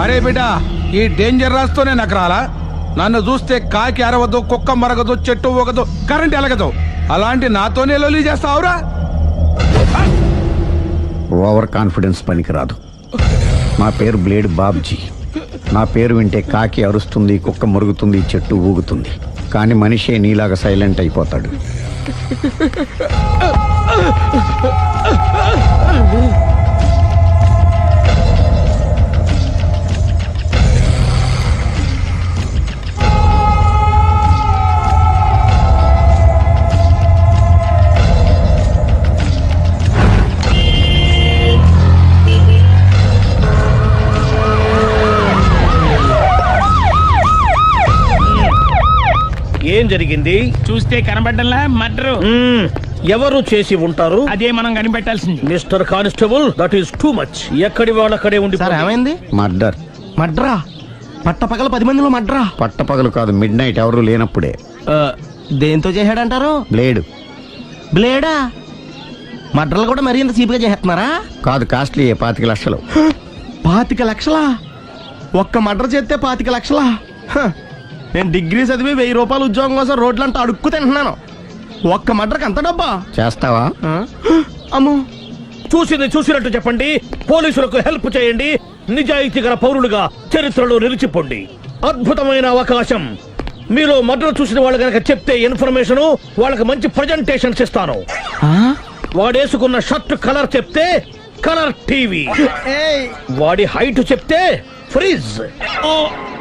అరే బిడ్డ, ఈ డేంజర్ రాస్తూనే నాకు రాలా? నన్ను చూస్తే కాకి అరవదు, కుక్క మరగదు, చెట్టు ఊగదు, కరెంట్ ఎలగదు. అలాంటి నాతోనే లొల్లి చేస్తావురా? ఓవర్ కాన్ఫిడెన్స్ పనికిరాదు. నా పేరు బ్లేడ్ బాబ్జీ. నా పేరు వింటే కాకి అరుస్తుంది, కుక్క మురుగుతుంది, చెట్టు ఊగుతుంది. కానీ మనిషే నీలాగా సైలెంట్ అయిపోతాడు. ఏం జరిగింది? చూస్తే కనబడ్డంలా మర్డరు. ఎవరు చేసి ఉంటారు? అదే మనం కనిపెట్టాల్సింది. Mister constable, that is too much. ఎక్కడి వాళ్ళక్కడే ఉండి. ఏమైంది? మర్డర్. మడ్రా? పట్టపగల 10 మందిలో మడ్రా? పట్టపగలు కాదు, మిడ్ నైట్ ఎవరు లేనప్పుడే. దేంతో చేశాడంటారు? బ్లేడ్. బ్లేడా? మడ్రలు కూడా మరీ ఇంత చీప్గా చేస్తున్నారా? కాదు, కాస్ట్లీ 25 లక్షలు. 25 లక్షలా? ఒక్క మడ్ర చేస్తే 25 లక్షలా? నేను డిగ్రీ చదివి 1000 రూపాయలు ఉద్యోగం కోసం రోడ్లంతా అడుక్కు తింటున్నాను. ఒక్క మడ్రకు అంత డబ్బా? చేస్తావా? అమ్మో. చూసింది చూసినట్టు చెప్పండి. పోలీసులకు హెల్ప్ చేయండి. నిజాయితీ గల పౌరులుగా చరిత్రలో నిలిచిపోండి. అద్భుతమైన అవకాశం. మీరు మర్డర్ చూసిన వాళ్ళు కనుక చెప్తే ఇన్ఫర్మేషన్, వాళ్ళకి మంచి ప్రజెంటేషన్స్ ఇస్తాను. వాడేసుకున్న షర్ట్ కలర్ చెప్తే కలర్ టీవీ, వాడి హైట్ చెప్తే ఫ్రిజ్,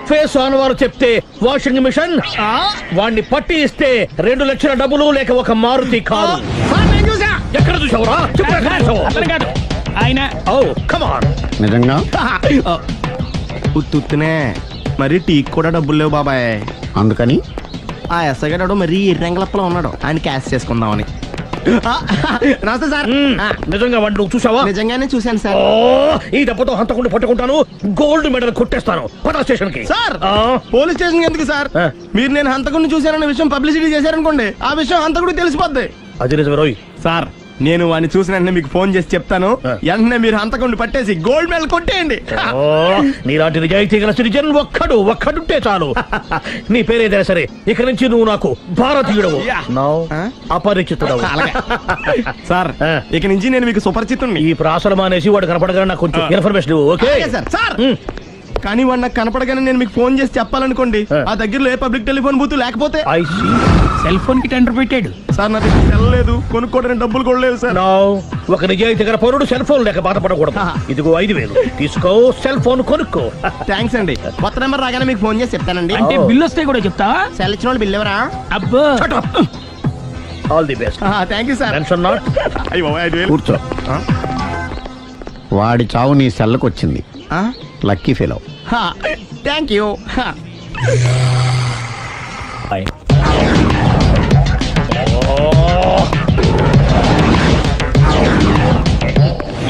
ఫేస్ ఆన్ వారు చెప్తే వాషింగ్ మిషన్, వాడిని పట్టి ఇస్తే 2 లక్షల డబ్బులు లేక ఒక మారుతి కారు. ఎక్కడ చూసావురా? కాదు ఆయన. Oh come on. నిజంగా? ఉత్తునే మరి టీకి కూడా డబ్బులు లేవు బాబాయ్. అందుకని ఆ ఎస్ఐ గారు మరీ ఎర్రంగలప్పలో ఉన్నాడు. ఆయన క్యాష్ చేసుకుందామని. నమస్తే సార్. నిజంగా వాడిని నువ్వు చూసావా? నిజంగానే చూశాను సార్. ఈ దెబ్బతో హంతకుండా పట్టుకుంటాను, గోల్డ్ మెడల్ కొట్టేస్తాను. పద స్టేషన్ కి. సార్, పోలీస్ స్టేషన్ ఎందుకు సార్? మీరు నేను హంతకుడిని చూశానన్న విషయం పబ్లిసిటీ చేశారనుకోండి, ఆ విషయం హంతకుడికి తెలిసిపోద్ది. అది నిజమే రోయ్. సార్, నేను వాడిని చూసిన వెంటనే మీకు ఫోన్ చేసి చెప్తాను. వెంటనే మీరు హంతకుడిని పట్టేసి గోల్డ్ మెడల్ కొట్టేయండి. నీలాంటి నిజాయితీ గల సిటిజన్ ఒక్కడుంటే చాలు. నీ పేరేదైనా సరే, ఇక నుంచి నువ్వు నాకు భారతీయుడవు, అపరిచితుడవు. సార్, ఇక నుంచి నేను మీకు సుపరిచితుడిని. ఈ ప్రాసలు మానేసి వాడు కనపడగానే నాకు కొంచెం ఇన్ఫర్మేషన్. Okay sir. కానీ వాడు నాకు కనపడగానే నేను మీకు ఫోన్ చేసి చెప్పాలనుకోండి, ఆ దగ్గరలో ఏ పబ్లిక్ టెలిఫోన్ బూత్ లేకపోతే. సెల్ ఫోన్ కి టెండర్ పెట్టాడు సార్. నా దగ్గర సెల్ లేదు, కొనుక్కోవడానికి డబ్బులు కూడా లేవు సార్. ఒక నిజాయితీ గల పౌరుడు సెల్ ఫోన్ లేక బాధపడకూడదు. ఇదిగో 5000 తీసుకో, సెల్ ఫోన్ కొనుక్కో. థ్యాంక్స్ అండి. కొత్త నెంబర్ రాగానే మీకు ఫోన్ చేసి చెప్తానండి. అంటే బిల్ వస్తే కూడా చెప్తావా? సెల్ ఇచ్చిన వాళ్ళు బిల్ ఎవరా? అబ్బో. All the best. Thank you sir. Tension not. కూర్చో. వాడి చావు నీ సెల్లకు వచ్చింది. Lucky fellow. Thank you.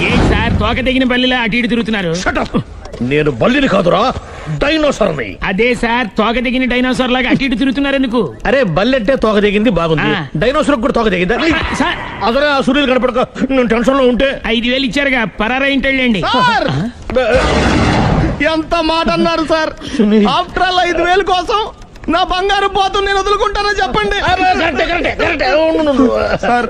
A sir, తోక తెగిన బల్లిలా అటు ఇటు తిరుగుతున్నారు? నేను బల్లిని కాదురా, డైనోసార్ని. అదే సార్, తోక తెగిన డైనోసార్ లాగా అటు ఇటు తిరుగుతున్నారు ఎందుకు? అరే, బల్లెట్టే తోక దిగింది బాగుంది, డైనోసార్ కూడా తోక దిగిందా? అదరే ఆ సూర్యులు కనపడక నేను టెన్షన్ లో ఉంటే 5000 ఇచ్చారుగా, పరారా ఇంటండి. ఎంత మాట అన్నారు సార్? ఆఫ్టర్ ఆల్ 5000 కోసం నా బంగారు పోతు నేను వదులుకుంటానని చెప్పండి సార్.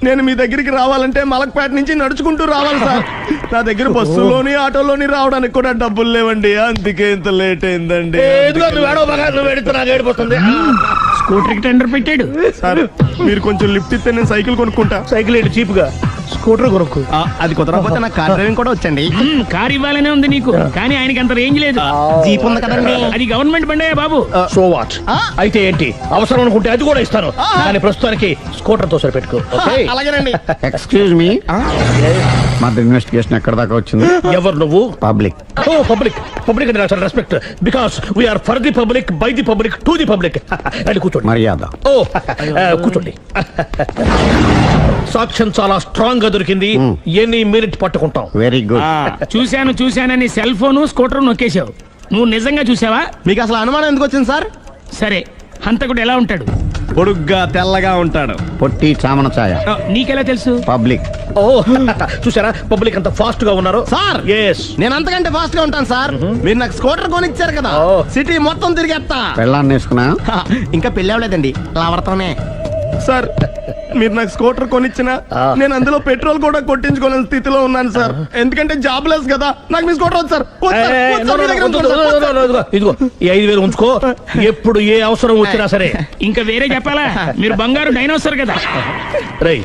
నేను మీ దగ్గరికి రావాలంటే మలక్పేట నుంచి నడుచుకుంటూ రావాలి సార్. నా దగ్గర బస్సులోని ఆటోలోని రావడానికి కూడా డబ్బులు లేవండి, అందుకే ఇంత లేట్ అయిందండి. స్కూటర్ కి టెండర్ పెట్టాడు సార్. మీరు కొంచెం లిఫ్ట్ ఇస్తే నేను సైకిల్ కొనుక్కుంటా. సైకిల్ ఏంటి చీప్ గా, స్కూటర్ కొనుక్కు. అది కుదరకపోతే నాకు కార్ డ్రైవింగ్ కూడా వచ్చండి. కార్ ఇవ్వాలనే ఉంది నీకు, కానీ ఆయనకి అంత రేంజ్ లేదు. జీప్ ఉంది కదండి. అది గవర్నమెంట్ బండే బాబు. So what? అయితే ఏంటి, అవసరం అనుకుంటే అది కూడా ఇస్తాను, కానీ ప్రస్తుతానికి స్కూటర్ తో సరిపెట్టుకో. అలాగేనండి. ఎక్స్క్యూజ్ మీ, మర్డర్ ఇన్వెస్టిగేషన్ ఎక్కడ దాకా వచ్చింది? ఎవరు నువ్వు? పబ్లిక్. ఓ పబ్లిక్. పబ్లిక్ అంటే నాకు respect, because we are for the public, by the public, to the public. అది కూర్చోండి. మర్యాద. ఓ కూర్చోండి. సాక్ష్యం చాలా స్ట్రాంగ్ గా దొరికింది, ఎన్ని మినిట్ పట్టుకుంటాం. Very good. చూశానని సెల్ ఫోను స్కూటర్ నొక్కేశావు. నువ్వు నిజంగా చూసావా? మీకు అసలు అనుమానం ఎందుకు వచ్చింది సార్? సరే, హంతకుడు ఎలా ఉంటాడు? పొడుగ్గా తెల్లగా ఉంటాడు. పొట్టి చామన ఛాయ. నీకెలా తెలుసు? పబ్లిక్. ఓ చూసారా పబ్లిక్ అంత ఫాస్ట్ గా ఉన్నారు. సార్ ఎస్ నేను అంతకంటే ఫాస్ట్ గా ఉంటాను సార్. మీరు నాకు స్కూటర్ కొనిచ్చారు కదా, ఓ. సిటీ మొత్తం తిరిగేస్తా. పెళ్ళాన్ని వేసుకున్నా. హ, ఇంకా పెళ్లి అవ్వలేదండి, లావర్తోనే. సార్ మీరు నాకు స్కూటర్ కొనిచ్చిన నేను అందులో పెట్రోల్ కూడా కొట్టించుకోలేని స్థితిలో ఉన్నాను సార్. ఎందుకంటే జాబ్ లెస్ కదా, నాకు మీ స్కూటర్ వద్దు సార్. వద్దు సార్, వద్దు సార్, మీ దగ్గర ఉంచుకోండి సార్. వద్దు సార్. ఇదిగో ఈ 5,000 ఉంచుకో. ఎప్పుడు ఏ అవసరం వచ్చినా సరే. ఇంకా వేరే చెప్పాలా? మీరు బంగారు డైనోసార్ కదా రై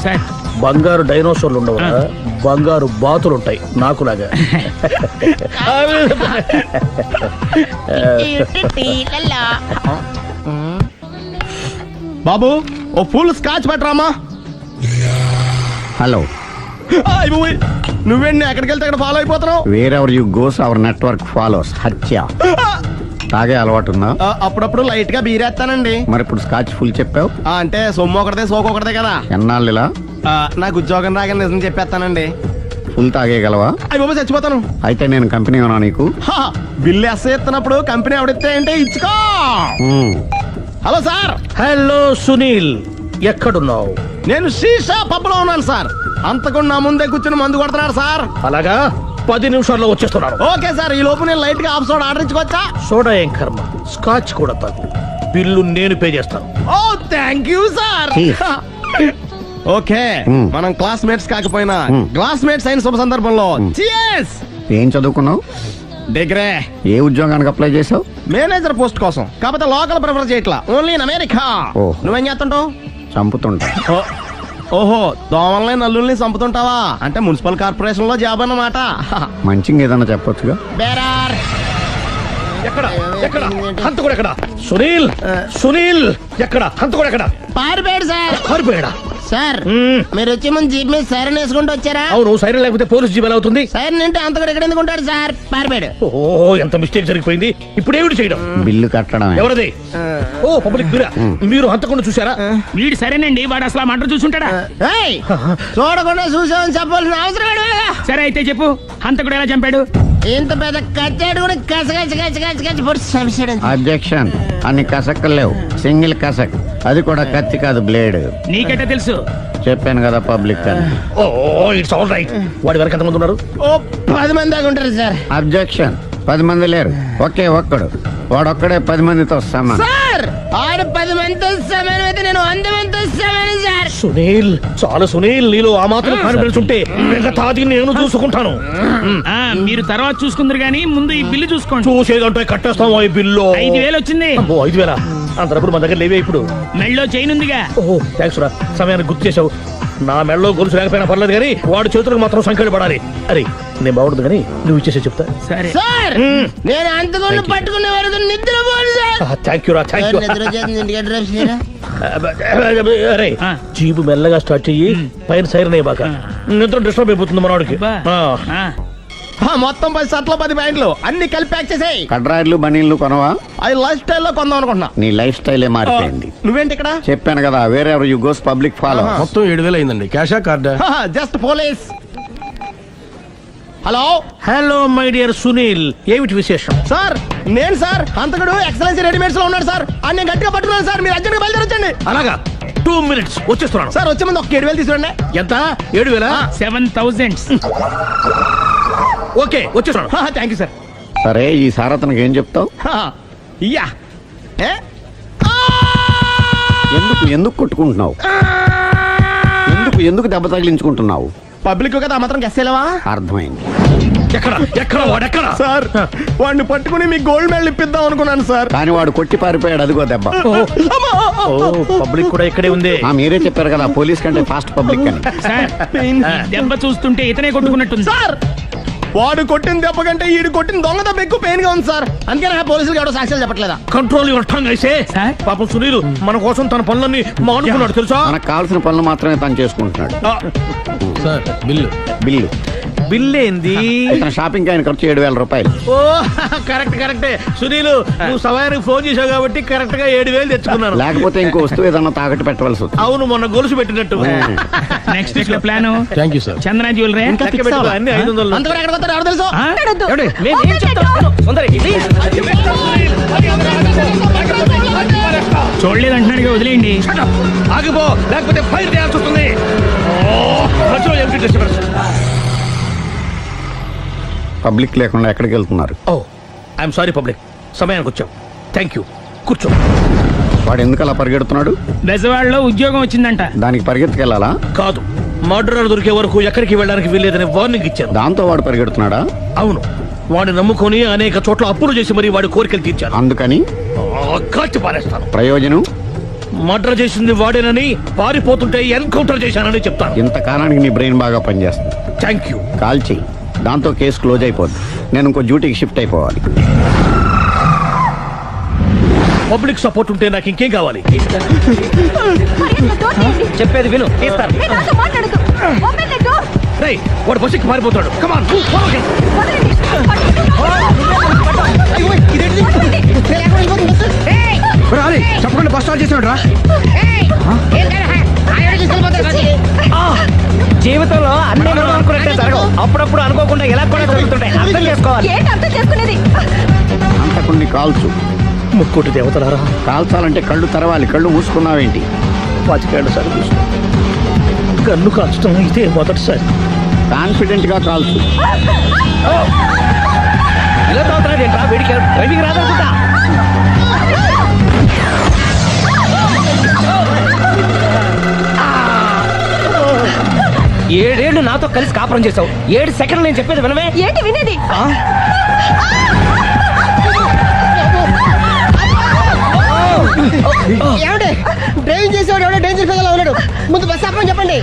సార్. బంగారు డైనోసార్లు ఉండవు, బంగారు బాతులు ఉంటాయి నాకులాగా. బాబు ఓ ఫుల్ స్కాచ్ పెట్టరామా. హలో. నువ్వేండి ఎక్కడికి వెళ్తే అక్కడ ఫాలో అయిపోతున్నావు? Wherever you goes our network follows. హత్య. తాగే అలవాటు ఉందా? అప్పుడప్పుడు లైట్ గా బీరేస్తానండి. మరి ఇప్పుడు స్కాచ్ ఫుల్ చెప్పావు. అంటే సొమ్ము ఒకటిదే సోకు ఒకటిదే కదా. ఎన్నాళ్ళు ఇలా? నాకు ఉద్యోగం రాగానే నిజం చెప్పేస్తానండి. ఫుల్ తాగేయగలవా? అయ్యి బాబు చచ్చిపోతాను. అయితే నేను కంపెనీ ఉన్నా నీకు. బిల్లు ఎస్ ఎత్తినప్పుడు కంపెనీ ఎవడితే అంటే ఇచ్చుకో. Hello sir. హలో సునీల్, ఎక్కడున్నావు? నేను శీషా పబ్లో ఉన్నాను సార్. అంతకుండా నా ముందే కూర్చుని మందు కొడుతున్నాడు సార్. అలాగా 10 నిమిషాల్లో వచ్చేస్తున్నాను. ఓకే సార్, ఈ లోపు నేను లైట్ గా హాఫ్ సోడా ఆర్డర్ ఇచ్చుకోవచ్చా? సోడా ఏం కర్మ, స్కాచ్ కూడా తాగు. బిల్లు నేను పే చేస్తాను. Oh thank you sir. Cheers. Okay మనం క్లాస్మేట్స్ కాకపోయినా క్లాస్మేట్స్ అయిన శుభ సందర్భంలో cheers. ఏం చదువుకున్నావు? డిగ్రీ. ఏ ఉద్యోగానికి అప్లై చేసావు? మేనేజర్ పోస్ట్ కోసం, కాకపోతే లోకల్ ప్రిఫర్ చేయట్లా, ఓన్లీ ఇన్ అమెరికా. ఓహ్. నువ్వేం చేస్తుంటావు? చంపుతుంటా. ఓహో, దోమల్ని నల్లుల్ని చంపుతుంటావా? అంటే మున్సిపల్ కార్పొరేషన్ లో జాబ్ అన్నమాట. మంచిగా ఏదన్నా చెప్పొచ్చుగా. బేరార్. ఎక్కడ ఎక్కడ హంతకుడు ఎక్కడ? సునీల్, సునీల్ ఎక్కడ? హంతకుడు ఎక్కడ? పారిపోయాడు సార్. పారిపోయాడా? సార్ మీరు వచ్చే ముందు జీప్ మీద సైరన్ వేసుకుంటూ వచ్చారా? అవును, సైరన్ లేకపోతే పోలీస్ జీబ్ ఎలా అవుతుంది? సైరన్ అంటే అంత కూడా ఎక్కడ ఎందుకు ఉంటాడు సార్? పారిపోయాడు. ఓ ఎంత మిస్టేక్ జరిగిపోయింది. ఇప్పుడు ఏమిటి చేయడం? బిల్లు కట్టడమే. ఎవరది? ఓ పబ్లిక్ మీరా? మీరు హంతకుండా చూసారా? వీడు సరేనండి, వాడు అసలు ఆ మంట చూసుంటాడా? ఏయ్, చూడకుండా చూసామని చెప్పాల్సిన అవసరం ఏంటి వీళ్ళకి? సరే అయితే చెప్పు, హంతకుడు ఎలా చంపాడు? ఇంత పెద్ద కచ్చాడు కూడా కచ్చ పొడి చంపేశాడు. అబ్జెక్షన్. అన్ని కసక్కలు లేవు, సింగిల్ కసక్. అది కూడా కత్తి కాదు, బ్లేడ్. నీకెట్టా తెలుసు? చెప్పాను కదా పబ్లిక్ అని. Oh it's all right. వాడి వరకు ఎంతమంది ఉన్నారు? ఓ 10 మంది దాకా ఉంటారు సార్. అబ్జెక్షన్. 10 మంది లేరు, ఒకే ఒక్కడు. వాడొక్కడే 10 మందితో సమానం. సార్ ఆడు 10 మందితో సమానం అయితే నేను 100 మందితో సమానం సార్. సునీల్, చాలా సునీల్, నీలో ఆ మాత్రం కాన్ఫిడెన్స్ ఉంటే తాగి నేను చూసుకుంటాను. ఆ, మీరు తర్వాత చూసుకుందరు గానీ ముందు ఈ బిల్లు చూసుకోండి. చూసేదంటే కట్టేస్తాం ఈ బిల్లు. 5,000 వచ్చింది. అబ్బో 5,000? అంత డబ్బులు మన దగ్గర లేవే ఇప్పుడు. మెళ్ళో చైన్ ఉందిగా. ఓహో థ్యాంక్స్ రా, సమయానికి గుర్తు చేసావు. నా మెడలో గొలుసు లేకపోయినా పర్లేదు కానీ వాడి చేతులకు మాత్రం సంఖ్యలు పడాలి. అరే నేను బాగుండదు కానీ నువ్వు ఇచ్చేసే చెప్తా. సరే సార్ నేను అంతకుండా పట్టుకునే వరకు నిద్రపోను సార్. థ్యాంక్ యూ రా, థ్యాంక్ యూ. నిద్ర వచ్చేది ఇంటికి డ్రైవ్ చేయరా? అరే ఆ. జీబు మెల్లగా స్టార్ట్ చెయ్యి, పైన సైరన్ అయ్యాక నిద్ర డిస్టర్బ్ అయిపోతుంది మనవాడికి. అబ్బా. ఆ. ఆ, మొత్తం 10 షర్ట్లు 10 ప్యాంట్లు అన్ని కలిపి ప్యాక్ చేసేయ్. కడ్రాయిలు బనీళ్లు కొనవా? అది లైఫ్ స్టైల్లో కొందాం అనుకుంటున్నా. నీ లైఫ్ స్టైలే మారిపోయింది. నువ్వేంటి ఇక్కడ? చెప్పాను కదా, వేరే ఎవరు యు గోస్ పబ్లిక్ ఫాలో. మొత్తం 7,000 అయిందండి. క్యాషా కార్డా? Just police. Hello hello my dear Sunil, ఏమిటి విశేషం? సార్, నేను సార్ అంతకుడు ఎక్సలెన్సీ రెడీమేడ్స్ లో ఉన్నాడు సార్. అన్ని గట్టిగా పట్టుకున్నాను సార్. మీరు అర్జెంట్గా బయలుదేరొచ్చండి. అలాగా 2 minutes వచ్చేస్తున్నాను. సార్ వచ్చే ముందు ఒక 7,000 తీసుకురండి. ఎంత? 7,000? 7,000. ఓకే వచ్చేస్తున్నాను. Thank you sir. సరే, ఈ సారతనకి ఏం చెప్తావు? ఇయ్యా ఏ? ఎందుకు కొట్టుకుంటున్నావు? ఎందుకు దెబ్బ తగిలించుకుంటున్నావు? పబ్లిక్ కదా మాత్రం గెస్సేలేవా? అర్థమైంది. ఎక్కడ వాడెక్కడ? సార్ వాడిని పట్టుకుని మీకు గోల్డ్ మెడల్ ఇప్పిద్దాం అనుకున్నాను సార్. కానీ వాడు కొట్టి పారిపోయాడు, అదిగో దెబ్బ. పబ్లిక్ కూడా ఇక్కడే ఉంది. మీరే చెప్పారు కదా పోలీస్ కంటే ఫాస్ట్ పబ్లిక్ అని. సార్ ఈ దెబ్బ చూస్తుంటే ఇతనే కొట్టుకున్నట్టుంది. సార్ వాడు కొట్టిన దెబ్బ కంటే ఈడు కొట్టిన దొంగ దెబ్బ ఎక్కువ పెయిన్ గా ఉంది సార్. అందుకే నా పోలీసులు ఎవడో సాక్ష్యాలు చెప్పట్లేదా? కంట్రోల్ యువర్ టంగ్ అయితే. సార్? పాపం సునీల్ మన కోసం తన పనులన్నీ మానుకున్నాడు తెలుసా? మనకు కావాల్సిన పనులు మాత్రమే తను చేసుకుంటున్నాడు. Sir bill. బిల్లు బిల్ ఏంది? ఇతను షాపింగ్ ఆయన ఖర్చు 7,000 రూపాయలు. ఓ కరెక్ట్ కరెక్టే సునీల్, నువ్వు సమయానికి ఫోన్ చేసావు కాబట్టి కరెక్ట్ గా 7,000 తెచ్చుకున్నాను. లేకపోతే ఇంకో వస్తువు ఏదన్నా తాకట్టు పెట్టవలసి వస్తుంది. అవును, మొన్న గొలుసు పెట్టినట్టు. Next week plan thank you sir. Chandana jewellery లెక్క పెట్టుకో, అన్ని 500. అంతవరకు ఎక్కడ పోతారు ఎవరు తెలుసు? చూడలేదు అంటున్నాడు, వదిలేయండి. ఆగిపో, లేకపోతే ఫైర్ చేయాల్సి వస్తుంది. మధ్యలో ఏమిటి disturbance? పబ్లిక్ లేకుండా ఎక్కడికి వెళ్తున్నారు? ఓ ఐఎమ్ సారీ పబ్లిక్, సమయానికి వచ్చాం. థ్యాంక్ యూ, కూర్చో. వాడు ఎందుకు అలా పరిగెడుతున్నాడు? బెజవాడలో ఉద్యోగం వచ్చిందంట. దానికి పరిగెత్తుకెళ్ళాలా? కాదు, మర్డరర్ దొరికే వరకు ఎక్కడికి వెళ్ళడానికి వీల్లేదని వార్నింగ్ ఇచ్చాను. దాంతో వాడు పరిగెడుతున్నాడా? అవును, వాడిని నమ్ముకొని అనేక చోట్ల అప్పులు చేసి మరి వాడి కోరికలు తీర్చాను. అందుకని కాల్చి పారేస్తాను. ప్రయోజనం? మర్డర్ చేసింది వాడేనని, పారిపోతుంటే ఎన్కౌంటర్ చేశానని చెప్తాను. ఇంతకాలానికి నీ బ్రెయిన్ బాగా పనిచేస్తుంది. Thank you. కాల్ చెయ్యి, దాంతో కేసు క్లోజ్ అయిపోద్ది. నేను ఇంకో డ్యూటీకి షిఫ్ట్ అయిపోవాలి. పబ్లిక్ సపోర్ట్ ఉంటే నాకు ఇంకేం కావాలి? చెప్పేది విను, తీస్తారు. రేయ్, వాడు బస్సుకి మారిపోతాడు. కమాన్. చెప్పకుండా బస్ స్టార్ట్ చేసాడు రా. జీవితంలో అన్ని మనం అనుకున్నట్టే జరగవు. అప్పుడప్పుడు అనుకోకుండా ఎలా కూడా జరుగుతుంటాయి. అర్థం చేసుకోవాలి. అంతకుని కాల్చు. ముక్కోటి దేవతలారా, కాల్చాలంటే కళ్ళు తెరవాలి. కళ్ళు మూసుకున్నావేంటి? 25 సార్లు చూసిన గన్ను కాల్చడం ఇదే మొదటిసారి. కాన్ఫిడెంట్ గా కాల్చు. ఇలా తోతున్నాడు ఏంట్రా? వీడికి డ్రైవింగ్ రాదనుకుంటా. 7 ఏళ్ళు నాతో కలిసి కాపురం చేసావు. 7 సెకండ్లు నేను చెప్పేది వినవే. ఏంటి వినేది? ఏమిటి డ్రైవింగ్ చేసేవాడు ఎవడో డేంజర్ ఫీల్ ఉన్నాడు. ముందు బస్ ఆపమని చెప్పండి.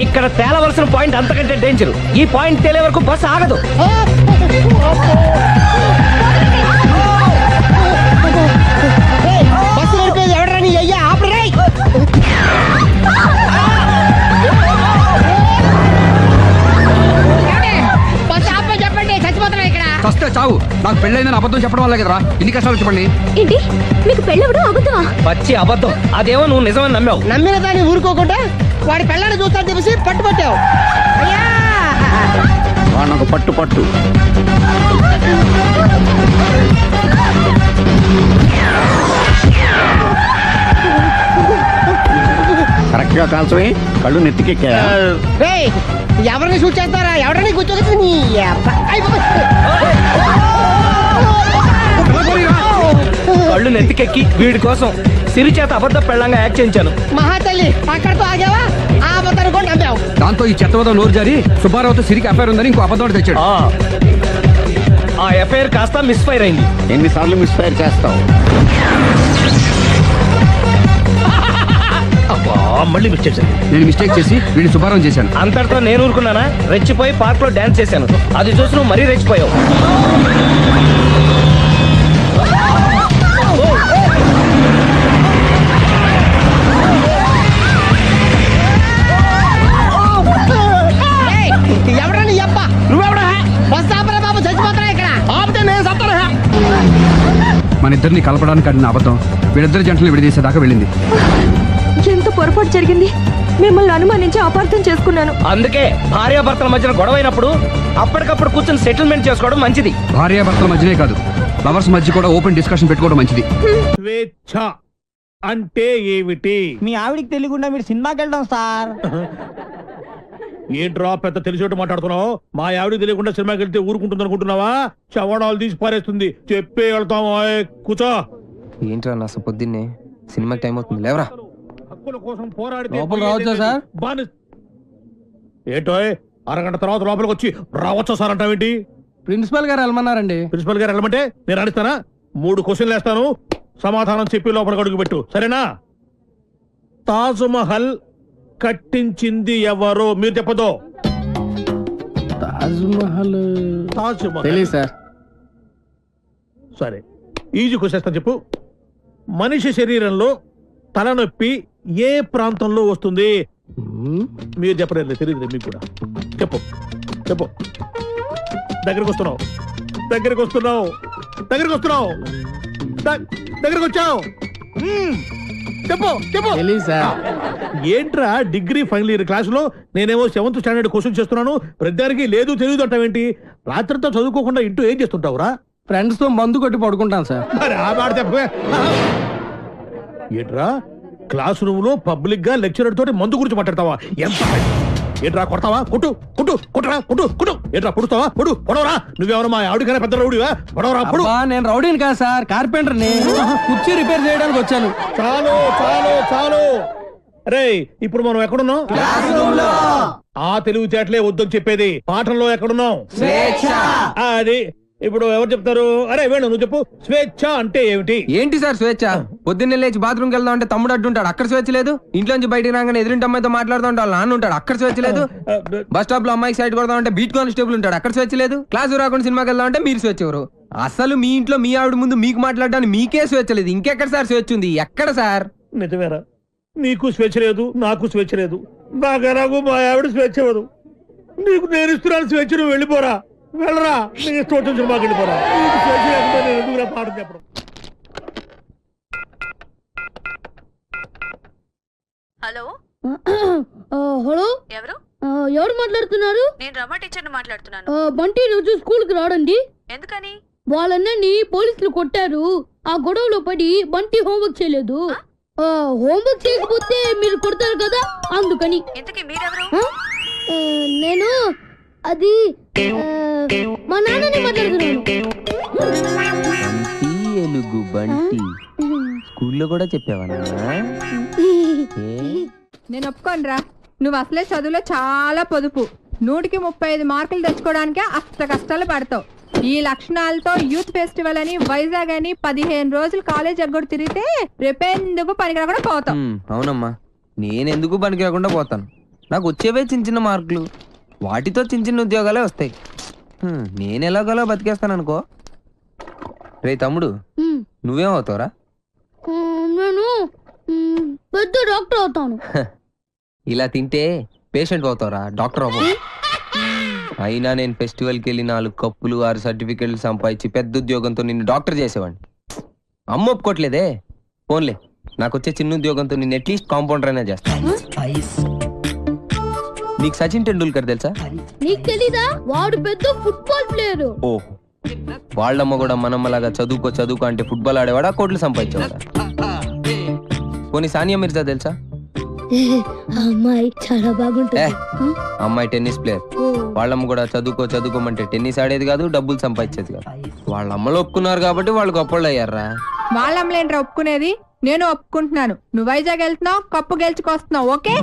ఇక్కడ తేలవలసిన పాయింట్ అంతకంటే డేంజర్. ఈ పాయింట్ తేలే వరకు బస్సు ఆగదు. బస్సు నడిపేది ఎవడరా నీ అయ్యా? ఆపరే. బస్ ఆపమని చెప్పండి, చచ్చిపోతున్నా ఇక్కడ. వస్తే చావు. నాకు పెళ్ళైందని అబద్ధం చెప్పడం వల్ల కదరా ఇన్ని కష్టాలు చెప్పండి. ఏంటి మీకు పెళ్ళవడం అబద్ధమా? పచ్చి అబద్ధం. అదేమో నువ్వు నిజమని నమ్మావు. నమ్మిన దాన్ని ఊరుకోకుండా వాడి పెళ్ళాన్ని చూస్తాను చెప్పేసి పట్టుపట్టావు. అయ్యా వాడినొక పట్టు పట్టు. కరెక్ట్ గా కాల్చవే. కళ్ళు నెత్తికెక్కా. రేయ్, ఎవరిని షూట్ చేస్తారా? ఎవరిని కూర్చోగచ్చు నీ అబ్బా. అయ్ బాబోయ్. కళ్ళు నెత్తికెక్కి వీడి కోసం సిరి చేత అబద్ధ పెళ్ళంగా యాక్ట్ చేయించాను. మహాతల్లి అక్కడితో ఆగావా? ఆ అబద్ధాన్ని కూడా నమ్మావు. దాంతో ఈ చెత్తవదో నోరు జారి సుబ్బారావుతో సిరికి అఫైర్ ఉందని ఇంకో అబద్ధం తెచ్చాడు. ఆ ఎఫ్ఐఆర్ కాస్త మిస్ఫైర్ అయింది. ఎన్నిసార్లు మిస్ఫైర్ చేస్తావు? అబ్బా, మళ్ళీ మిస్ చేశాను. నేను మిస్టేక్ చేసి వీడిని శుభారం చేశాను. అంతటితో నేను ఊరుకున్నానా? రెచ్చిపోయి పార్క్ లో డాన్స్ చేశాను. అది చూసి నువ్వు మరీ రెచ్చిపోయావు. ఏయ్, ఎవరా నీ అబ్బా? నువ్వెవడా? బస్ ఆపరా బాబు, చచ్చిపోతున్నా ఇక్కడ. ఆపితే నేను సత్తానా? మన ఇద్దరిని కలపడానికి ఆడిన అబద్ధం వీళ్ళిద్దరి జంటలు విడదీసేదాకా వెళ్ళింది. ఎంత పొరపాటు జరిగింది. మిమ్మల్ని అనుమానించి అపార్థం చేసుకున్నాను. అందుకే భార్యాభర్తల మధ్యన గొడవైనప్పుడు అప్పటికప్పుడు కూర్చొని సెటిల్మెంట్ చేసుకోవడం మంచిది. భార్యాభర్తల మధ్యనే కాదు, లవర్స్ మధ్య కూడా ఓపెన్ డిస్కషన్ పెట్టుకోవడం మంచిది. స్వేచ్ఛ అంటే ఏమిటి? మీ ఆవిడికి తెలియకుండా మీరు సినిమాకి వెళ్ళడం సార్. ఏంట్రా పెద్ద తెలిసేట్టు మాట్లాడుతున్నావు? మా ఆవిడకి తెలియకుండా సినిమాకి వెళ్తే ఊరుకుంటుంది అనుకుంటున్నావా? చవడాలు తీసి పారేస్తుంది. చెప్పే వెళ్తాము. కూర్చో. ఏంట్రా నా పొద్దున్నే సినిమాకి టైం అవుతుంది, లేవరా. హక్కుల కోసం పోరాడితే లోపల రావచ్చా సార్? ఏంటో అరగంట తర్వాత లోపలికి వచ్చి రావచ్చా సార్ అంటావేంటి? ప్రిన్సిపల్ గారు వెళ్ళమన్నారండి. ప్రిన్సిపల్ గారు వెళ్ళమంటే నేను అడుగుతానా? 3 క్వశ్చన్లు వేస్తాను, సమాధానం చెప్పి లోపలికి అడుగు పెట్టు, సరేనా? తాజ్ మహల్ కట్టించింది ఎవరు? మీరు చెప్పదు. తాజ్ మహల్ తాజ్ మహల్ తెలియదు సార్. సరే, ఈజీ క్వశ్చన్ చెప్పు. మనిషి శరీరంలో తలనొప్పి ఏ ప్రాంతంలో వస్తుంది? మీరు చెప్పలేదు, తెలియదు మీకు కూడా. చెప్పు. చెప్పు. దగ్గరికి వస్తున్నావు, దగ్గరికి వస్తున్నావు, దగ్గరికి వస్తున్నావు, దగ్గరికి వచ్చావు. చెప్పు చెప్పు. ఏంట్రా డిగ్రీ ఫైనల్ ఇయర్ క్లాసులో నేనేమో 7th స్టాండర్డ్ క్వశ్చన్ చేస్తున్నాను, ప్రతిదానికి లేదు తెలియదు అంటావేంటి? రాత్రితో చదువుకోకుండా ఇంటూ ఏం చేస్తుంటావురా? ఫ్రెండ్స్ తో మందు కొట్టి పడుకుంటాను సార్. మరి ఆ మాట చెప్పవే. ఏంట్రా క్లాస్ రూమ్ లో పబ్లిక్ గా లెక్చరర్ తోటి మందు గురించి మాట్లాడతావా? ఎంత ఏంట్రా కొడతావా? కొట్టు కొట్టు కొట్టరా కొట్టు కొట్టు. ఏంట్రా పొడుస్తావా? పొడు పొడవరా. నువ్వెవరు మా ఆవిడకైనా పెద్ద రౌడీవా? పొడవరా పొడు. నేను రౌడీని కాదు సార్, కార్పెంటర్ ని. కుర్చీ రిపేర్ చేయడానికి వచ్చాను. చాలు చాలు చాలు. రే ఇప్పుడు మనం ఎక్కడున్నాం? ఆ తెలివితేటలే వద్దని చెప్పేది. పాఠంలో ఎక్కడున్నాం? అది ఇప్పుడు ఎవరు చెప్తారు? అరే వేణు నువ్వు చెప్పు. స్వేచ్ఛ అంటే ఏమిటి? ఏంటి సార్ స్వేచ్ఛ? పొద్దున్నే లేచి బాత్రూమ్కి వెళ్దాం అంటే తమ్ముడు అడ్డుంటాడు, అక్కడ స్వేచ్ఛ లేదు. ఇంట్లోంచి బయటికి రాగానే ఎదురింటి అమ్మాయితో మాట్లాడుతూ ఉంటాడు, నాన్న ఉంటాడు, అక్కడ స్వేచ్ఛ లేదు. బస్ స్టాప్ లో అమ్మాయికి సైడ్ కొడదాం అంటే బీట్ కానిస్టేబుల్ ఉంటాడు, అక్కడ స్వేచ్ఛ లేదు. క్లాసు రాకుండా సినిమాకి వెళ్దాం అంటే మీరు స్వేచ్ఛ ఎవరు? అసలు మీ ఇంట్లో మీ ఆవిడ ముందు మీకు మాట్లాడడానికి మీకే స్వేచ్ఛ లేదు, ఇంకెక్కడ సార్ స్వేచ్ఛ ఉంది? ఎక్కడ సార్? నిజమేరా, నీకు స్వేచ్ఛ లేదు, నాకు స్వేచ్ఛ లేదు. నాకు మా ఆవిడ స్వేచ్ఛ ఇవ్వదు. నీకు నేను ఇస్తున్నాను స్వేచ్ఛ, నువ్వు వెళ్ళిపోరా. వెళ్ళరా, నీకు ఇష్టం వచ్చిన సినిమాకి వెళ్ళిపోరా. నీకు స్వేచ్ఛ లేకపోతే నేను ఎందుకురా పాఠం చెప్పడం? హలో హలో, ఎవరు? ఎవరు మాట్లాడుతున్నారు? నేను రమ టీచర్ని మాట్లాడుతున్నాను. బంటి రోజు స్కూల్ కి రాడండి. ఎందుకని? వాళ్ళన్నీ పోలీసులు కొట్టారు. ఆ గొడవలో పడి బంటి హోంవర్క్ చేయలేదు. హోంవర్క్ చేయకపోతే మీరు కొడతారు కదా, అందుకని. ఇంతకీ మీరెవరు? నేను అది మా నాన్నని మాట్లాడుతున్నాను. ఎలుగు బంటి స్కూల్లో కూడా చెప్పావా? నేను ఒప్పుకోనరా, నువ్వు అసలే చదువులో చాలా పొదుపు. 100కి 35 మార్కులు తెచ్చుకోవడానికే అష్ట కష్టాలు పడతావు. ఈ లక్షణాలతో యూత్ ఫెస్టివల్ అని వైజాగ్ అని 15 రోజులు కాలేజ్ ఎగ్గొడు తిరిగితే రేపెందుకు పనికిరాకుండా పోతావు. అవునమ్మా, నేనెందుకు పనికి రాకుండా పోతాను? నాకు వచ్చేవే చిన్న చిన్న మార్కులు, వాటితో చిన్న చిన్న ఉద్యోగాలే వస్తాయి. నేను ఎలాగోలా బతికేస్తాను అనుకో. రే తమ్ముడు, నువ్వేమవుతావురా? నేను పెద్ద డాక్టర్ అవుతాను. ఇలా తింటే పేషెంట్ అవుతావురా, డాక్టర్ అవ్వవు. అయినా నేను ఫెస్టివల్కి వెళ్ళి 4 కప్పులు 6 సర్టిఫికెట్లు సంపాదించి పెద్ద ఉద్యోగంతో నిన్ను డాక్టర్ చేసేవాడిని. అమ్మ ఒప్పుకోట్లేదే. ఫోన్లే, నాకు వచ్చే చిన్న ఉద్యోగంతో నిన్ను అట్లీస్ట్ కాంపౌండర్ అయినా చేస్తాను. నీకు సచిన్ టెండూల్కర్ తెలుసా? నీకు తెలీదా? వాడు పెద్ద ఫుట్బాల్ ప్లేయర్. ఓ, వాళ్ళమ్మ కూడా మనమ్మలాగా చదువుకో అంటే ఫుట్బాల్ ఆడేవాడా, కోట్లు సంపాదించేవాడా? పోనీ సానియా మిర్జా తెలుసా? అమ్మాయి చాలా బాగుంటుంది. అమ్మాయి టెన్నిస్ ప్లేయర్. వాళ్ళమ్మ కూడా చదువుకోమంటే టెన్నిస్ ఆడేది కాదు, డబ్బులు సంపాదించేది కాదు. వాళ్ళ అమ్మలు ఒప్పుకున్నారు కాబట్టి వాళ్ళు గొప్పళ్ళు అయ్యారా. వాళ్ళమ్మలేంట్రా ఒప్పుకునేది? నేను ఒప్పుకుంటున్నాను. నువ్వు వైజాగ్ వెళ్తున్నావు, కప్పు గెలుచుకొస్తున్నావు. ఓకే,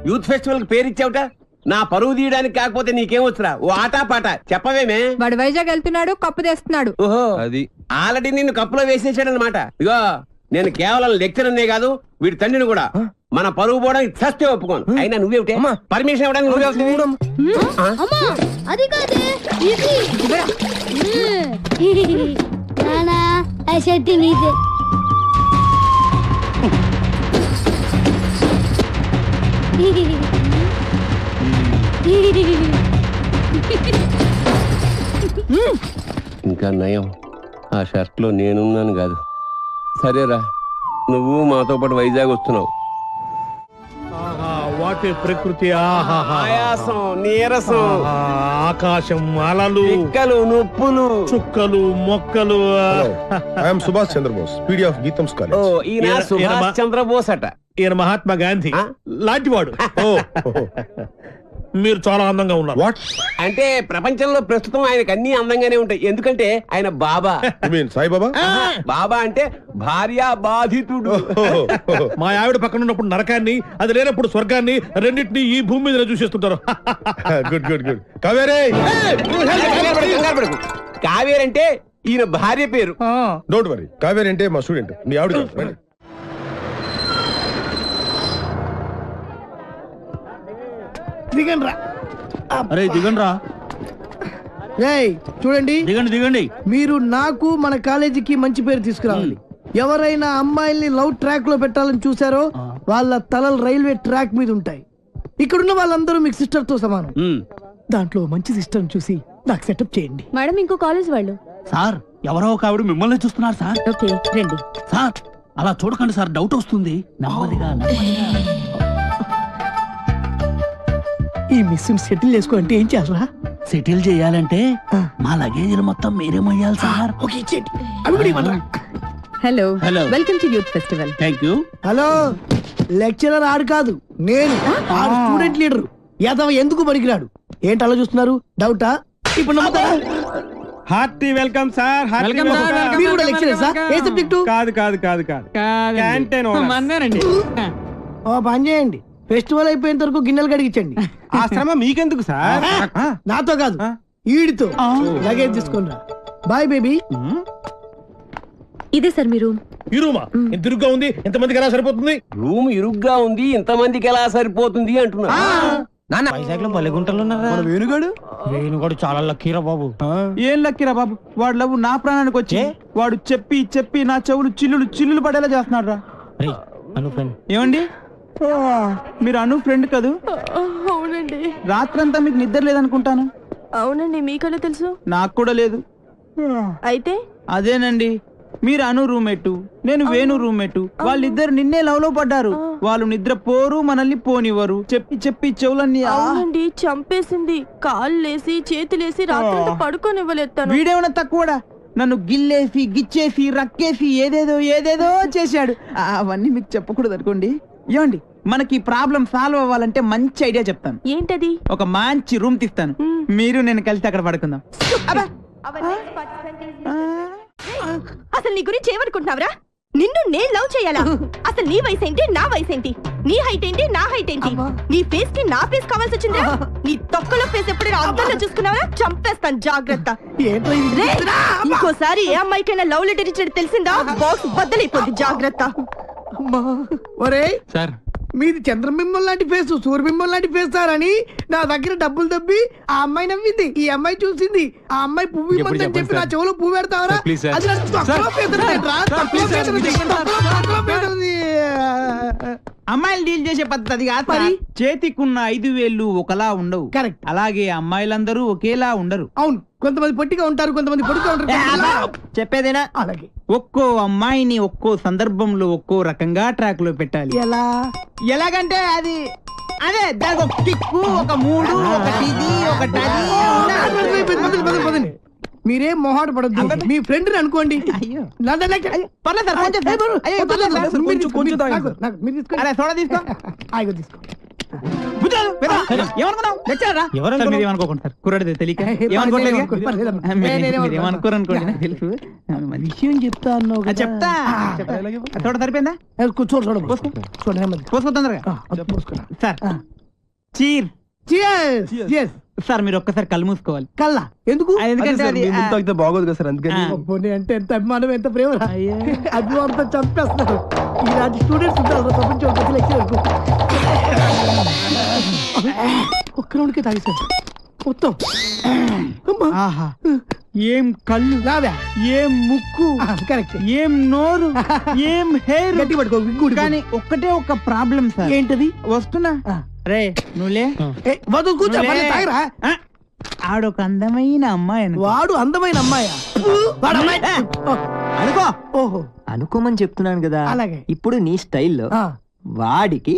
యూత్ ఫెస్టివల్ కి పేరు ఇచ్చావుట. నా పరువు తీయడానికి కాకపోతే నీకేమొచ్చురా? ఓ ఆటా పాట చెప్పవేమే. వాడు వైజాగ్ వెళ్తున్నాడు, కప్పు తెస్తున్నాడు. ఓహో, అది ఆల్రెడీ నిన్ను కప్పులో వేసేసాడు అనమాట. ఇగో నేను కేవలం లెక్చరర్నే కాదు, వీడి తండ్రిని కూడా. మన పరువు పోవడానికి చస్తే ఒప్పుకోను. అయినా నువ్వేమిటే పర్మిషన్ ఇవ్వడానికి అది కాదే నానా శెట్టి నీదే. ఇంకా నయం, ఆ షర్ట్ లో నేనున్నాను కాదు. సరేరా, నువ్వు మాతో పాటు వైజాగ్ వస్తున్నావు. వాటి ప్రకృతి, ఆయాసం, నీరసం, ఆకాశం, అలలు, పిక్కలు, నొప్పులు, చుక్కలు, మొక్కలు. I'm Subhash Chandrabose, PD of Gitams college. ఈయన సుభాష్ చంద్రబోస్ అట. ఈయన మహాత్మా గాంధీ లాంటివాడు. మీరు చాలా అందంగా ఉన్నారు. వాట్ అంటే ప్రపంచంలో ప్రస్తుతం ఆయనకు అన్ని అందంగానే ఉంటాయి, ఎందుకంటే ఆయన బాబా. సాయిబాబా? బాబా అంటే భార్య బాధితుడు. మా ఆవిడ పక్కన ఉన్నప్పుడు నరకాన్ని, అది లేనప్పుడు స్వర్గాన్ని, రెండింటినీ ఈ భూమి మీద చూసేస్తుంటారు. Good good good. కావేరే, కావేరి అంటే ఈయన భార్య పేరు. డోంట్ వరీ, కావేరి అంటే మా స్టూడెంట్, మీ ఆవిడ కాదు. దిగండి రా. అరే దిగండి రా. చూడండి, దిగండి. మీరు నాకు మన కాలేజీకి మంచి పేరు తీసుకురావాలి. ఎవరైనా అమ్మాయిల్ని లవ్ ట్రాక్ లో పెట్టాలని చూసారో వాళ్ళ తలలు రైల్వే ట్రాక్ మీద ఉంటాయి. ఇక్కడున్న వాళ్ళందరూ మీకు సిస్టర్ తో సమానం. దాంట్లో మంచి సిస్టర్ చూసి నాకు సెటప్ చేయండి. మేడం ఇంకో కాలేజ్ వాళ్ళు. సార్ ఎవరో ఒక ఆవిడ మిమ్మల్ని చూస్తున్నారు సార్. ఓకే రండి. సార్ అలా చూడకండి సార్, డౌట్ వస్తుంది. నెమ్మదిగా ఈ మిస్ సెటిల్ చేసుకో అంటే ఏం చేయాలరా? సెటిల్ చేయాలంటే మా లగేజ్ మొత్తం మీరే మొయ్యాలి సార్. ఓకే ఇచ్చేయండి. అవి కూడా ఇవ్వండి. Hello hello. Welcome to youth festival. Thank you. Hello, lecturer ఆడు కాదు, నేను ఆడు స్టూడెంట్ లీడర్. యాదవ ఎందుకు పనికిరాడు? ఏంటి అలా చూస్తున్నారు? డౌటా? ఇప్పుడు నమ్ముతారా? Hearty welcome sir. మీరు కూడా లెక్చరర్ సార్? ఏ సబ్జెక్టు? కాదు కాదు కాదు కాదు క్యాంటీన్ ఓ పని చేయండి, ఫెస్టివల్ అయిపోయేంత వరకు గిన్నెలు కడిగించండి. ఆ శ్రమ మీకెందుకు సార్? నాతో కాదు, ఈడితో. లగేజ్ తీసుకుని రా. Bye baby. ఇదే సార్ మీ రూమ్. ఈ రూమా ఎంత ఇరుగ్గా ఉంది? ఎంతమందికి ఎలా సరిపోతుంది? రూమ్ ఇరుగ్గా ఉంది, ఇంతమందికి ఎలా సరిపోతుంది అంటున్నా. వైజాగ్ లో బలెగుంటలు ఉన్నారా? వేణుగాడు వేణుగాడు చాలా లక్కీరా బాబు. ఏం లక్కీరా బాబు, వాడు లవ్ నా ప్రాణానికి వచ్చి వాడు చెప్పి చెప్పి నా చెవులు చిల్లులు చిల్లులు పడేలా చేస్తున్నాడు రా. ఏమండి మీరు అను ఫ్రెండ్ కదూ? అవునండి. రాత్రంతా మీకు నిద్ర లేదనుకుంటాను. అవునండి, మీకలా తెలుసు? నాకు కూడా లేదు. అయితే అదేనండి, మీరు అను రూమ్మేటు, నేను వేణు రూమ్మేటు. వాళ్ళిద్దరు నిన్నే లవ్ లో పడ్డారు. వాళ్ళు నిద్ర పోరు, మనల్ని పోనివ్వరు. చెప్పి చెప్పి చెవులన్నీ అవునండి చంపేసింది. కాళ్ళేసి చేతులేసి రాత్రి పడుకోనివ్వలేదు. వీడేమన్నా తక్కువడా? నన్ను గిల్లేసి గిచ్చేసి రక్కేసి ఏదేదో ఏదేదో చేశాడు. అవన్నీ మీకు చెప్పకూడదు అనుకోండి. ఏమండి, మనకి ప్రాబ్లం సాల్వ్ అవ్వాలంటే మంచి ఐడియా చెప్తాను. ఏంటది? ఒక మంచి రూమ్ తీస్తాను, మీరు నేను కలిసి అక్కడ పడుకుందాం. అసలు నీ గురించి ఏమనుకుంటున్నావురా? నిన్ను నేను లవ్ చేయాలా? అసలు నీ వయసు ఏంటి, నా వయసు ఏంటి? నీ హైట్ ఏంటి, నా హైట్ ఏంటి? నీ ఫేస్ కి నా ఫేస్ కావాల్సి వచ్చిందా? నీ తొక్కలో ఫేస్ ఎప్పుడైనా అద్దంలో చూసుకున్నావా? చంపేస్తాను, జాగ్రత్త. ఇంకోసారి ఏ అమ్మాయికైనా లవ్ లెటర్ ఇచ్చినట్టు తెలిసిందా బాక్స్ బద్దలైపోద్ది, జాగ్రత్త. ఒరే సార్, మీది చంద్రబింబం లాంటి ఫేస్, సూర్యబింబం లాంటి ఫేస్ సార్ అని నా దగ్గర డబ్బులు దబ్బి ఆ అమ్మాయి నవ్వింది, ఈ అమ్మాయి చూసింది. ఆ అమ్మాయి పువ్వు ఇవ్వమని చెప్పి నా చెవులో పువ్వు పెడతావరా? అది నాకు తక్కువ పేదరికేంట్రా? తక్కువ పేదరిది. అమ్మాయిలు డీల్ చేసే పద్ధతి కాదు మరి. చేతికున్న 5 వేళ్ళు ఒకలా ఉండవు. కరెక్ట్. అలాగే అమ్మాయిలందరూ ఒకేలా ఉండరు. అవును, కొంతమంది పొట్టిగా ఉంటారు, కొంతమంది పొడుగా ఉంటారు. చెప్పేదేనా? అలాగే ఒక్కో అమ్మాయిని ఒక్కో సందర్భంలో ఒక్కో రకంగా ట్రాక్ లో పెట్టాలి. ఎలా? ఎలాగంటే అది అదే దానికి ఒక కిక్కు, ఒక మూడు, ఒకటి ఇది, ఒకటి అది. మీరేం మొహాట పడద్దు, మీ ఫ్రెండ్ అనుకోండి. విషయం చెప్తా అన్నావు, చెప్తా. చూడ సరిపోయిందా? సార్ చీర్ సార్, మీరు ఒక్కసారి కళ్ళు మూసుకోవాలి. కల్లా ఎందుకు? ఎందుకంటే బాగోదు కదా సార్, అందుకని. అంటే ఎంత అభిమానం, ఎంత ప్రేమ. అభిమానంతో చంపేస్తున్నారు. ఇలాంటి స్టూడెంట్స్ ఉంటారు ప్రపంచం. ఒక్క రౌండ్కే తాగేశారు మొత్తం. ఆహా, ఏం కళ్ళు, ఏం ముక్కు, కరెక్ట్, ఏం నోరు, ఏం హెయిర్. గట్టి పట్టుకో. కానీ ఒక్కటే ఒక ప్రాబ్లం సార్. ఏంటది? వస్తున్నా రే, నువ్వులే కూర్చో. ఆడొక అందమైన అమ్మాయి. వాడు అందమైన అమ్మాయా? అనుకో. ఓహో, అనుకోమని చెప్తున్నాను కదా. అలాగే. ఇప్పుడు నీ స్టైల్లో వాడికి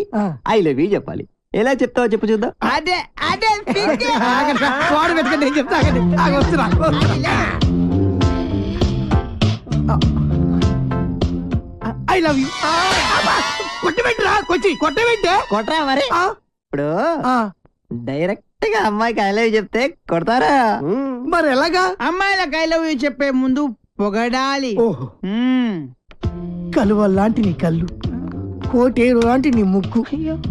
ఐ లవ్ యూ చెప్పాలి. ఎలా చెప్తావో చెప్పు చూద్దాం. అదే అదే వాడు వెతకండి, నేను చెప్తా. వస్తున్నా. I love you. కొట్టబెట్టరా, కొట్టబెట్టే కొట్టరా మరి. ఇప్పుడు డైరెక్ట్ గా అమ్మాయికి ఐ లవ్ యూ చెప్తే కొడతారా? మరి ఎలాగా? అమ్మాయిలకు ఐ లవ్ యూ చెప్పే ముందు పొగడాలి. ఓహో, కలువ లాంటి నీ కళ్ళు, కోటేరు లాంటి నీ ముక్కు,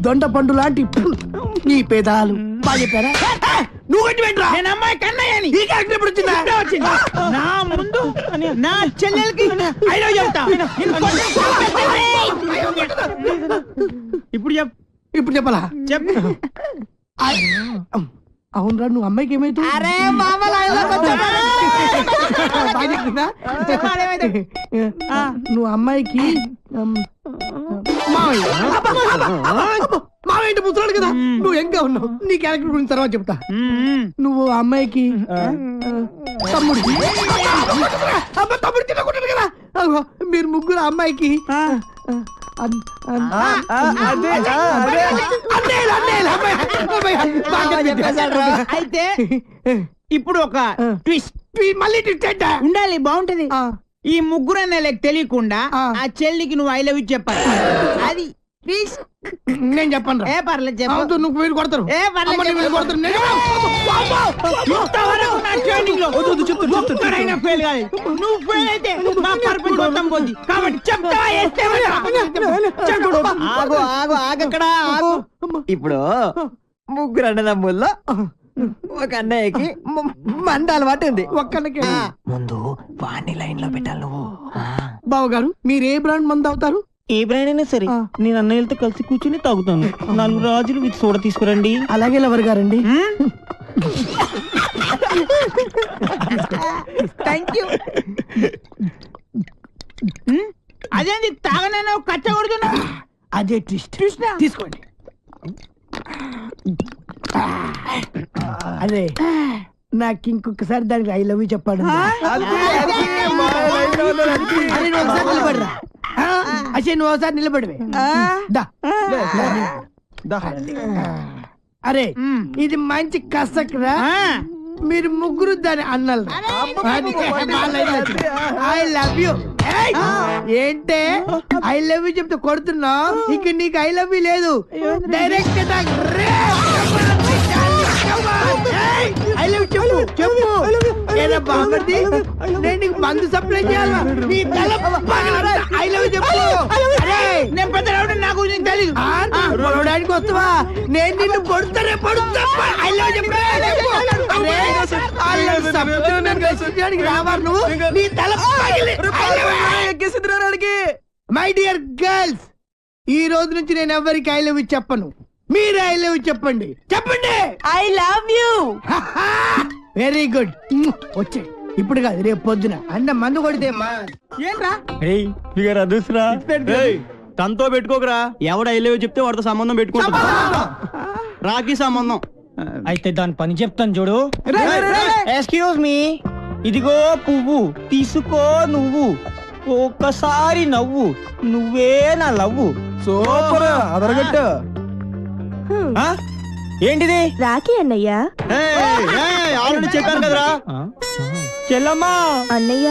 దొండ పండు లాంటి నీ పెదాలు. బాగా చెప్పారా? నువ్వు కొట్టి పెట్టరా. నేను అమ్మాయి కన్నయ్యని. ఈ క్యారెక్టర్ ఎప్పుడు వచ్చిందా? నా ముందు నా చెల్లెలకి ఐ లవ్ చెప్తా. ఇప్పుడు చెప్పాలా? చెప్పు. అవునరా, నువ్వు అమ్మాయికి ఏమైతే నువ్వు అమ్మాయికి బావ ఏంటి ముసలాడు కదా, నువ్వు ఇంకా ఉన్నావు. నీ క్యారెక్టర్ గురించి తర్వాత చెప్తా. నువ్వు ఆ అమ్మాయికి తమ్ముడు. అబ్బా, తమ్ముడు తినకుంటాడు కదా. అగో, మీరు ముగ్గురు ఆ అమ్మాయికి అయితే ఇప్పుడు ఒక ట్విస్ట్ మళ్ళీ ట్విస్ట్ ఉండాలి, బాగుంటది. ఈ ముగ్గురు అనే తెలియకుండా ఆ చెల్లికి నువ్వు ఐ లవ్ యూ చెప్పాలి. అది ట్విస్ట్. నేను చెప్పను. ఏ పర్లేదు చెప్పు. నువ్వు వీళ్ళు కొడతారు. ఏ పర్లేదు అమ్మ, వీళ్ళు కొడతారు. ఇంతవరకు నా ట్రైనింగ్ లో ఒక్కడైనా ఫెయిల్ కాదు. నువ్వు ఫెయిల్ అయితే మా పర్పస్ మొత్తం పోద్ది. కాబట్టి చెప్తావా? ఆగు ఆగు ఆగక్కడ ఆగు. ఇప్పుడు ముగ్గురు అన్నదమ్ముల్లో ఒక అన్నయ్యకి మంద అలవాటు ఉంది. ఒక్కళ్ళకి ముందు వాణ్ణి లైన్ లో పెట్టాలి నువ్వు. బావగారు, మీరు ఏ బ్రాండ్ మంది అవుతారు? ఏ బ్రాండ్ అయినా సరే నేను అన్నయ్యలతో కలిసి కూర్చుని తాగుతాను. 4 రాజులు విత్ సోడా తీసుకురండి. అలాగే లవర్ గారండి. Thank you. అదేంటి తాగనైనా కచ్చ కొడుతున్నా? అదే ట్విస్ట్. తీసుకోండి. అదే నాకు ఇంకొకసారి దానికి ఐ లవ్ యూ చెప్పాడు. నిలబడరా. నువ్వు ఒకసారి నిలబడివే. అరే, ఇది మంచి కసక్రా. మీరు ముగ్గురు దాని అన్నలు. I love you. ఏంటే ఐ లవ్ యూ చెప్తే కొడుతున్నావు? ఇక నీకు ఐ లవ్ యూ లేదు. డైరెక్ట్ ఐ లవ్ చెప్పు చెప్పు. ఏదో బాగుంది. నేను నీకు మందు సప్లై చేయాలా? నీ తల ఐ లవ్ చెప్పు. నేను పెద్ద నాకు తెలీదు. పొడవడానికి వస్తావా? నేను నిన్ను కొడుతానే పడుతా. ఐ లవ్ చెప్పు. రావారు నువ్వు. నీ తల మై డియర్ గర్ల్స్, ఈ రోజు నుంచి నేను ఎవరికి ఐ లవ్ యూ చెప్పను. మీరు ఐ లవ్ యూ చెప్పండి. చెప్పండి. I love you. Very good. వచ్చే ఇప్పుడు కాదు, రేపు పొద్దున అన్న మందు కొడితే ఏంట్రా తనతో పెట్టుకోకరా. ఎవడ ఐ లవ్ యూ చెప్తే వాడితో సంబంధం పెట్టుకుంటా. రాఖీ సంబంధం. అయితే దాని పని చెప్తాను చూడు. ఎక్స్క్యూజ్ మీ, ఇదిగో పువ్వు తీసుకో నువ్వు. ఒక్కసారి నవ్వు, నువ్వే నా లవ్వు. సూపర్. అదరగట్టు. ఏంటిది? రాఖీ అన్నయ్య. ఆల్రెడీ చెప్పాను కదరా. చెల్లమ్మా. అన్నయ్య,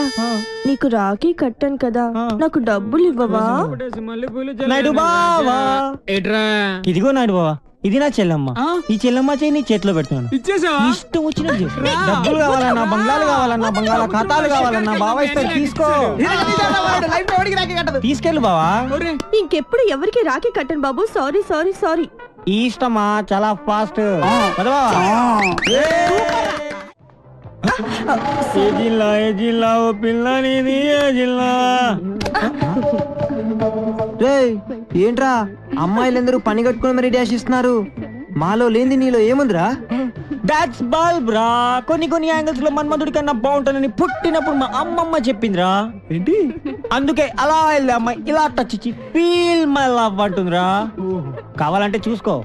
నీకు రాఖీ కట్టాను కదా, నాకు డబ్బులు ఇవ్వవా? నాయుడు బావా. ఇదిగో నాయుడు బావా, ఇది నా చెల్లమ్మ. ఈ చెల్లమ్మ చేయి నీ చేతిలో పెడుతున్నాను. ఇష్టం వచ్చినట్టు డబ్బులు కావాలన్నా, బంగ్లాలు కావాలన్నా, బంగాళా ఖాతాలు కావాలన్నా బావా ఇస్తాను, తీసుకో. తీసుకెళ్ళు బావా. ఇంకెప్పుడు ఎవరికి రాఖీ కట్టను బాబు. Sorry sorry sorry. ఈ ఇష్టమా చాలా ఫాస్ట్. ఏ జిల్లా ఓ పిల్ల నీది ఏ జిల్లా? ఏంట్రా అమ్మాయిలందరూ పని కట్టుకుని మరి డాష్ ఇస్తున్నారు. మాలో లేని నీలో ఏముందిరా? దాట్స్ బల్బ్ రా. కొన్ని కొన్ని యాంగిల్స్ లో మన్మధుడి కన్నా బాగుంటానని పుట్టినప్పుడు మా అమ్మమ్మ చెప్పిందిరా. ఏంటి? అందుకే అలా వెళ్ళి అమ్మాయి ఇలా టచ్ ఇచ్చి ఫీల్ మై లవ్ అంటుందిరా. కావాలంటే చూసుకో.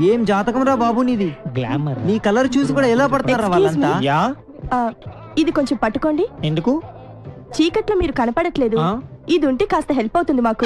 ఏం జాతకం రా బాబు నీది. గ్లామర్. నీ కలర్ చూసి కూడా ఎలా పడతారా వాళ్ళంతా? ఇది కొంచెం పట్టుకోండి. ఎందుకు? చీకట్లో మీరు కనపడట్లేదు. ఇది ఉంటే కాస్త హెల్ప్ అవుతుంది మాకు.